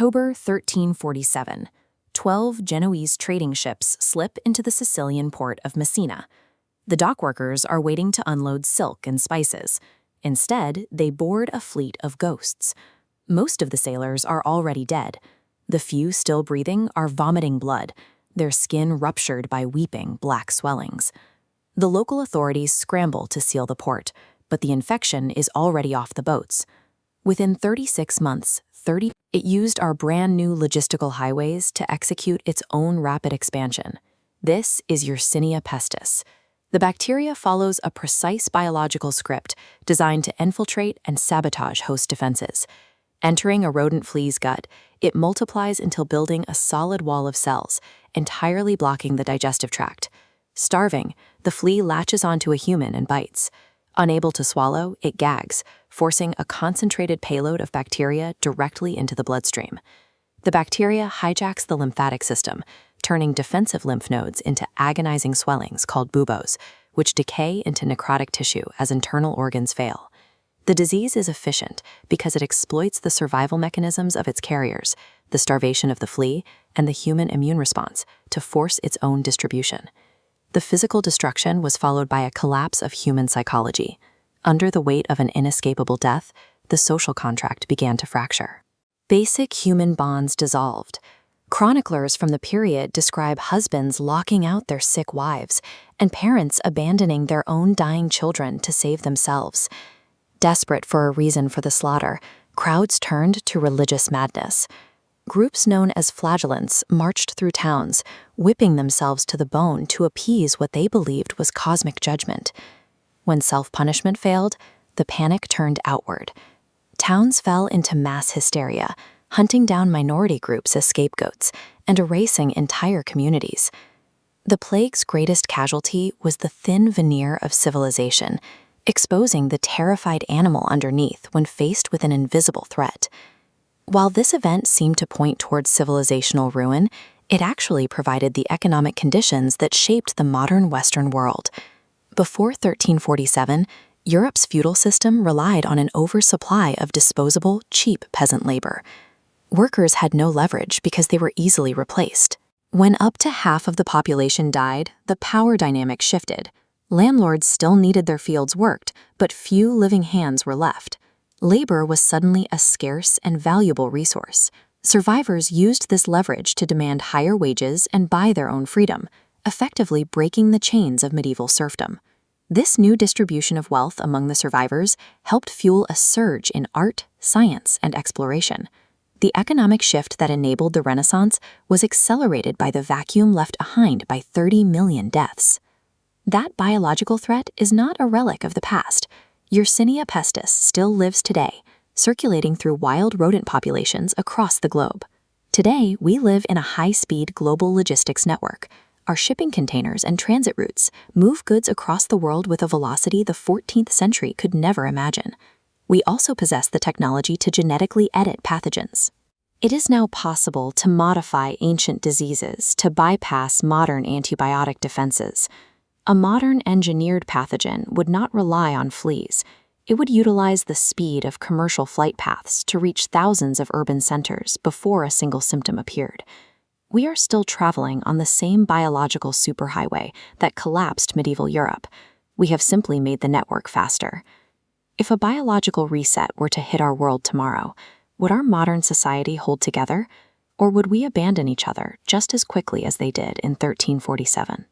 October 1347, 12 Genoese trading ships slip into the Sicilian port of Messina. The dockworkers are waiting to unload silk and spices. Instead, they board a fleet of ghosts. Most of the sailors are already dead. The few still breathing are vomiting blood, their skin ruptured by weeping black swellings. The local authorities scramble to seal the port, but the infection is already off the boats. Within 36 months, it used our brand new logistical highways to execute its own rapid expansion. This is Yersinia pestis. The bacteria follows a precise biological script designed to infiltrate and sabotage host defenses. Entering a rodent flea's gut, it multiplies until building a solid wall of cells, entirely blocking the digestive tract. Starving, the flea latches onto a human and bites. Unable to swallow, it gags, forcing a concentrated payload of bacteria directly into the bloodstream. The bacteria hijacks the lymphatic system, turning defensive lymph nodes into agonizing swellings called buboes, which decay into necrotic tissue as internal organs fail. The disease is efficient because it exploits the survival mechanisms of its carriers, the starvation of the flea, and the human immune response, to force its own distribution. The physical destruction was followed by a collapse of human psychology. Under the weight of an inescapable death, the social contract began to fracture. Basic human bonds dissolved. Chroniclers from the period describe husbands locking out their sick wives and parents abandoning their own dying children to save themselves. Desperate for a reason for the slaughter, crowds turned to religious madness. Groups known as flagellants marched through towns, whipping themselves to the bone to appease what they believed was cosmic judgment. When self-punishment failed, the panic turned outward. Towns fell into mass hysteria, hunting down minority groups as scapegoats and erasing entire communities. The plague's greatest casualty was the thin veneer of civilization, exposing the terrified animal underneath when faced with an invisible threat. While this event seemed to point towards civilizational ruin, it actually provided the economic conditions that shaped the modern Western world. Before 1347, Europe's feudal system relied on an oversupply of disposable, cheap peasant labor. Workers had no leverage because they were easily replaced. When up to half of the population died, the power dynamic shifted. Landlords still needed their fields worked, but few living hands were left. Labor was suddenly a scarce and valuable resource. Survivors used this leverage to demand higher wages and buy their own freedom, effectively breaking the chains of medieval serfdom. This new distribution of wealth among the survivors helped fuel a surge in art, science, and exploration. The economic shift that enabled the Renaissance was accelerated by the vacuum left behind by 30 million deaths. That biological threat is not a relic of the past. Yersinia pestis still lives today, circulating through wild rodent populations across the globe. Today, we live in a high-speed global logistics network. Our shipping containers and transit routes move goods across the world with a velocity the 14th century could never imagine. We also possess the technology to genetically edit pathogens. It is now possible to modify ancient diseases to bypass modern antibiotic defenses. A modern engineered pathogen would not rely on fleas. It would utilize the speed of commercial flight paths to reach thousands of urban centers before a single symptom appeared. We are still traveling on the same biological superhighway that collapsed medieval Europe. We have simply made the network faster. If a biological reset were to hit our world tomorrow, would our modern society hold together, or would we abandon each other just as quickly as they did in 1347?